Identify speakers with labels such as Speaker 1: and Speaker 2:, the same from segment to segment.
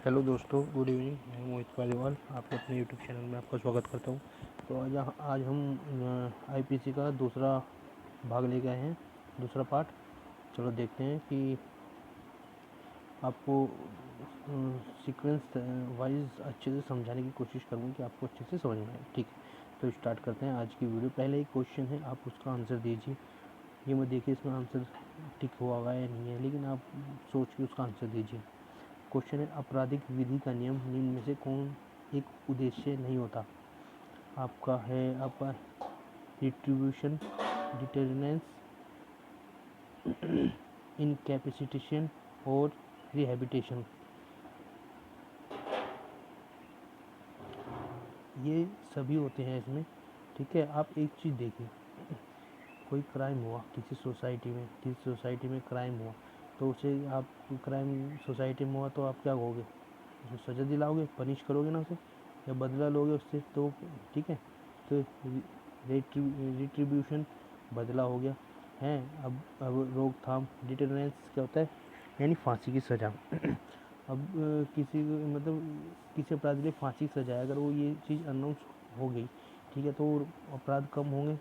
Speaker 1: Hello दोस्तों, good evening. मैं मोहित पालीवाल आपके अपने यूट्यूब चैनल में आपका स्वागत करता हूँ। तो आज हम आईपीसी का दूसरा भाग लेके आए हैं, दूसरा पार्ट। चलो देखते हैं कि आपको सीक्वेंस वाइज अच्छे से समझाने की कोशिश करूँगी कि आपको अच्छे से समझ में आए। ठीक है, तो स्टार्ट करते हैं आज की वीडियो। पहले एक क्वेश्चन है, आप उसका आंसर दीजिए। ये मत देखिए इसमें आंसर टिक हुआ हुआ है या नहीं है, लेकिन आप सोच के उसका आंसर दीजिए। क्वेश्चन है, आपराधिक विधि का नियम निम्न में से कौन एक उद्देश्य नहीं होता? आपका है आपका रिट्रीब्यूशन, डिटरनेंस, इनकैपेसिटेशन और रिहैबिलिटेशन। ये सभी होते हैं इसमें। ठीक है, आप एक चीज़ देखिए, कोई क्राइम हुआ किसी सोसाइटी में क्राइम हुआ, तो उसे आप क्राइम सोसाइटी में हुआ तो आप क्या कहोगे? उसको सज़ा दिलाओगे, पनिश करोगे ना उसे, या बदला लोगे उससे। तो ठीक है, तो रिट्रीब्यूशन बदला हो गया है। अब रोकथाम, डिटररेंस क्या होता है? यानी फांसी की सज़ा। अब किसी अपराध के लिए फांसी की सज़ा है, अगर वो ये चीज़ अनाउंस हो गई, ठीक है, तो अपराध कम होंगे।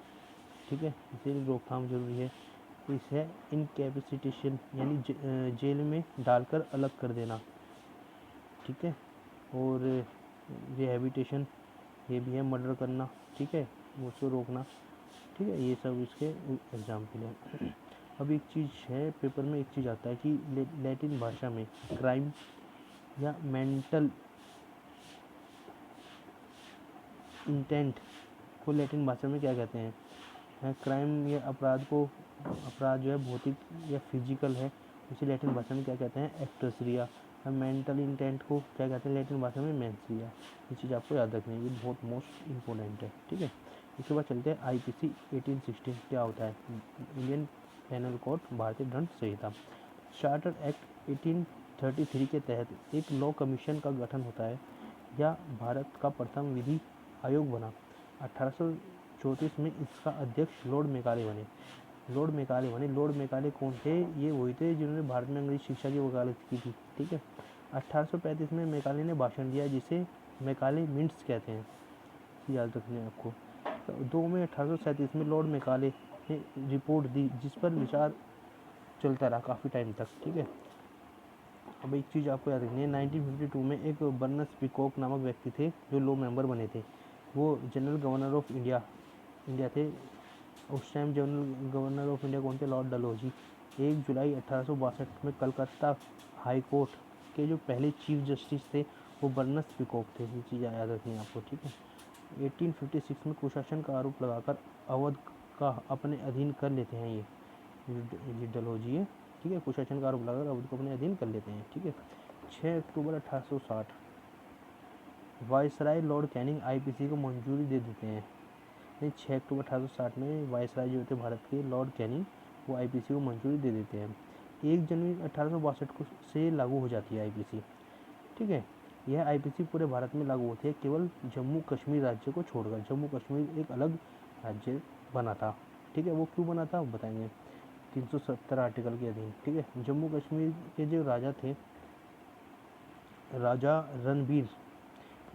Speaker 1: ठीक है, इसीलिए रोकथाम जरूरी है। तो इसे इनकैपेसिटेशन यानी जेल में डालकर अलग कर देना। ठीक है, और रिहैबिलिटेशन ये भी है, मर्डर करना। ठीक है, उसको रोकना। ठीक है, ये सब इसके एग्जाम्पल है। अब एक चीज़ है, पेपर में एक चीज़ आता है कि लैटिन भाषा में क्राइम या मेंटल इंटेंट को लैटिन भाषा में क्या कहते हैं? क्राइम या अपराध जो है भौतिक या फिजिकल है, उसे लैटिन भाषा में क्या कहते हैं? एक्टोसिया। मेंटल इंटेंट को क्या कहते हैं लैटिन भाषा में? मेंसिया। ये चीज़ आपको याद रखनी है, ये बहुत मोस्ट इम्पोर्टेंट है। ठीक है, इसके बाद चलते हैं आईपीसी 1816 क्या होता है? इंडियन पेनल कोड, भारतीय दंड संहिता। चार्टर एक्ट 1833 के तहत एक लॉ कमीशन का गठन होता है या भारत का प्रथम विधि आयोग बना। 1834 में इसका अध्यक्ष लॉर्ड मेकाले बने। लॉर्ड मेकाले कौन थे? ये वही थे जिन्होंने भारत में अंग्रेजी शिक्षा की वकालत की थी। ठीक है, 1835 में मेकाले ने भाषण दिया जिसे मेकाले मिंट्स कहते हैं, याद रखना है आपको। तो 2 मई 1837 में लॉर्ड मेकाले ने रिपोर्ट दी जिस पर विचार चलता रहा काफ़ी टाइम तक। ठीक है, अब एक चीज़ आपको याद रखनी है, 1952 में एक बर्नस पीकॉक नामक व्यक्ति थे जो लॉ मेंबर बने थे। वो जनरल गवर्नर ऑफ इंडिया थे। उस time general governor of India कौन थे? लॉर्ड डलहौजी। 1 जुलाई 1862 में कलकत्ता हाई कोर्ट के जो पहले चीफ जस्टिस थे वो बर्नस पीकॉक थे। ये चीज़ याद रखनी है आपको। ठीक है, 1856 में कुशासन का आरोप लगाकर अवध का अपने अधीन कर लेते हैं ये डलहौजी है। ठीक है, कुशासन का आरोप लगाकर अवध को अपने अधीन कर लेते हैं। ठीक है, 6 अक्टूबर 1860 वायसराय लॉर्ड कैनिंग आईपीसी को मंजूरी दे देते हैं। 6 अक्टूबर 1860 में वायसराय जो थे भारत के, लॉर्ड कैनिंग, वो आईपीसी को मंजूरी दे देते हैं। 1 जनवरी 1862 को से लागू हो जाती है आईपीसी। ठीक है, यह आईपीसी पूरे भारत में लागू होती है, केवल जम्मू कश्मीर राज्य को छोड़कर। जम्मू कश्मीर एक अलग राज्य बना था। ठीक है, वो क्यों बना था बताएंगे, 370 आर्टिकल के अधीन। ठीक है, जम्मू कश्मीर के जो राजा थे, राजा रणबीर,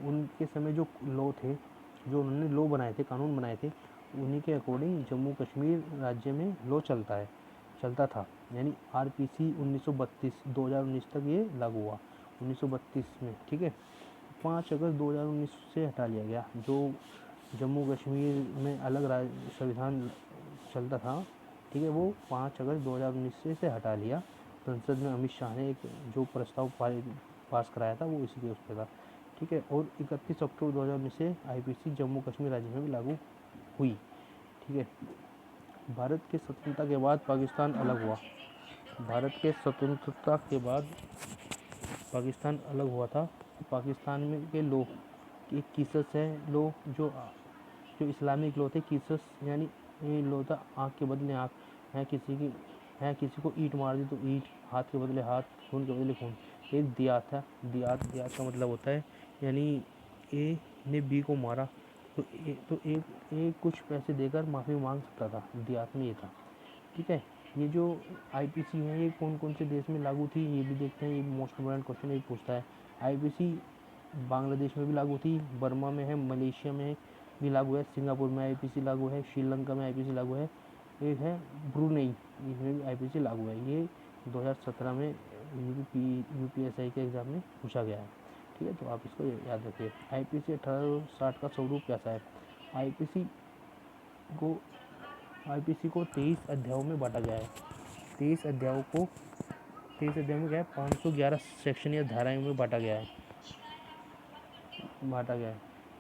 Speaker 1: उनके समय जो लॉ थे, जो उन्होंने लॉ बनाए थे, कानून बनाए थे, उन्हीं के अकॉर्डिंग जम्मू कश्मीर राज्य में लॉ चलता था। यानी आरपीसी 1932 2019 तक ये लागू हुआ, 1932 में। ठीक है, 5 अगस्त 2019 से हटा लिया गया। जो जम्मू कश्मीर में अलग संविधान चलता था, ठीक है, वो 5 अगस्त 2019 से हटा लिया। संसद में अमित शाह ने एक जो प्रस्ताव पास कराया था वो इसी के उस पर था। ठीक है, और 31 अक्टूबर 2019 से आईपीसी जम्मू कश्मीर राज्य में भी लागू हुई। ठीक है, भारत के स्वतंत्रता के बाद पाकिस्तान अलग हुआ। भारत के स्वतंत्रता के बाद पाकिस्तान अलग हुआ था। पाकिस्तान में के लोग एक कीसस है, लोग जो इस्लामिक लो थे, कीसस यानी ये लो था आँख के बदले आँख है, किसी को ईंट मार दी तो ईंट, हाथ के बदले हाथ, खून के बदले खून। एक दियात था, दियात का मतलब होता है, यानी ए ने बी को मारा तो ए कुछ पैसे देकर माफ़ी मांग सकता था, दियात में ये था। ठीक है, ये जो आईपीसी है ये कौन कौन से देश में लागू थी ये भी देखते हैं। ये मोस्ट इम्पोर्टेंट क्वेश्चन ये पूछता है। आईपीसी बांग्लादेश में भी लागू थी, बर्मा में है, मलेशिया में भी लागू है, सिंगापुर में आईपीसी लागू है, श्रीलंका में आईपीसी लागू है, एक है ब्रुनेई, इसमें भी आईपीसी लागू है। ये 2017 में यूपीएसआई के एग्ज़ाम में पूछा गया है। ठीक है, तो आप इसको याद रखिए। आईपीसी 1860 का स्वरूप कैसा है? आईपीसी को 23 अध्यायों में बांटा गया है। 23 अध्यायों में क्या है, 511 सेक्शन या धाराएं में बांटा गया है।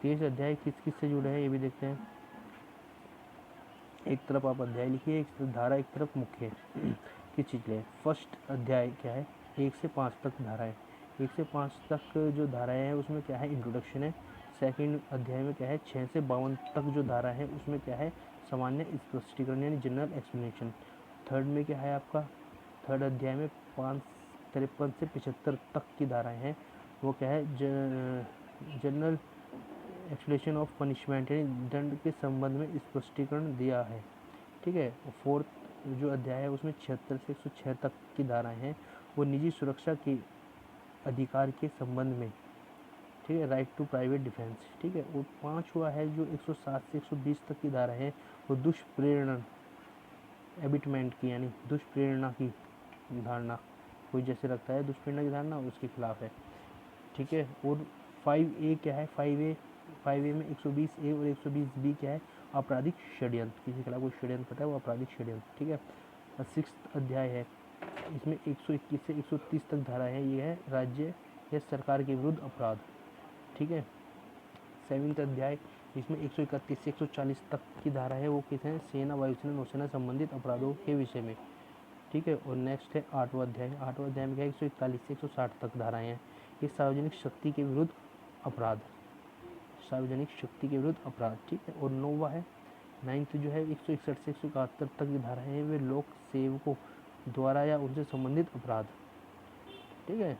Speaker 1: 23 अध्याय किस किस से जुड़े हैं ये भी देखते हैं। एक तरफ आप अध्याय लिखिए, एक तरफ धारा, एक तरफ मुख्य किस चीज़ के लिए। फर्स्ट अध्याय क्या है, 1 से 5 तक धाराएं। 1 से 5 तक जो धाराएं हैं उसमें क्या है, इंट्रोडक्शन है। सेकंड अध्याय में क्या है, 6 से 52 तक जो धारा है उसमें क्या है, सामान्य स्पष्टीकरण यानी जनरल एक्सप्लेनेशन। थर्ड में क्या है आपका, थर्ड अध्याय में 53 से 75 तक की धाराएं हैं, वो क्या है, जनरल एक्सप्लेनेशन ऑफ पनिशमेंट यानी दंड के संबंध में स्पष्टीकरण दिया है। ठीक है। फोर्थ जो अध्याय है उसमें 76 से 106 तक की धाराएं हैं, वो निजी सुरक्षा के अधिकार के संबंध में। ठीक है, राइट टू प्राइवेट डिफेंस। ठीक है। और पांचवा है जो 107 से 120 तक की धारा है, वो दुष्प्रेरणा एबिटमेंट की यानी दुष्प्रेरणा की धारणा, कोई जैसे रखता है दुष्प्रेरणा की धारणा उसके खिलाफ है। ठीक है। और 5A क्या है, 5A में 120A और 120B क्या है, आपराधिक षड्यंत्र, किसी के खिलाफ कोई षड्यंत्र करता है वो आपराधिक षड्यंत्र। ठीक है। और 6th अध्याय है, इसमें 121 से 130 तक धारा है, ये है राज्य या सरकार के विरुद्ध अपराध। ठीक है। 7th अध्याय, इसमें 131 से 140 तक की धारा है, वो किस है, सेना, वायुसेना, नौसेना संबंधित अपराधों के विषय में। ठीक है। और नेक्स्ट है 8वां अध्याय। 8वां अध्याय में क्या है, 141 से 160 तक धाराएं हैं, ये सार्वजनिक शक्ति के विरुद्ध अपराध, सार्वजनिक शक्ति के विरुद्ध अपराध। ठीक है। और 9वां है, 9th जो है 161 से 171 तक की धाराएं हैं, वे लोक सेवकों द्वारा या उनसे संबंधित अपराध। ठीक है।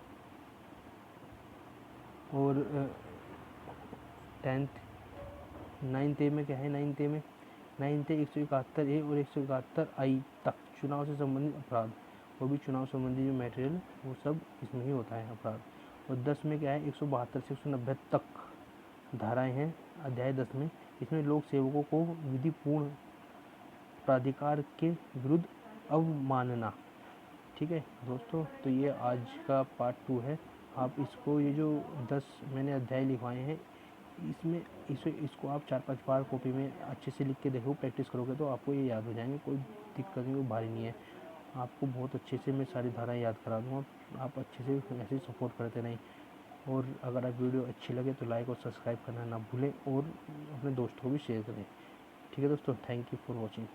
Speaker 1: और 9th में क्या है, 9th में 171A और 171I तक चुनाव से संबंधित अपराध, वो भी चुनाव संबंधी जो मटेरियल वो सब इसमें ही होता है अपराध। और 10 में क्या है, 172 से 190 तक धाराएं हैं अध्याय 10 में, इसमें लोक सेवकों को विधिपूर्ण प्राधिकार के विरुद्ध अवमानना। ठीक है दोस्तों, तो ये आज का पार्ट 2 है। आप इसको, ये जो 10 मैंने अध्याय लिखवाए हैं, इसको आप 4-5 बार कॉपी में अच्छे से लिख के देखो, प्रैक्टिस करोगे तो आपको ये याद हो जाएंगे, कोई दिक्कत नहीं, कोई भारी नहीं है। आपको बहुत अच्छे से मैं सारी धाराएं याद करा दूँगा, आप अच्छे से ऐसे सपोर्ट करते रहें। और अगर आप वीडियो अच्छी लगे तो लाइक और सब्सक्राइब करना ना भूलें, और अपने दोस्तों को भी शेयर करें। ठीक है दोस्तों, थैंक यू फॉर वॉचिंग।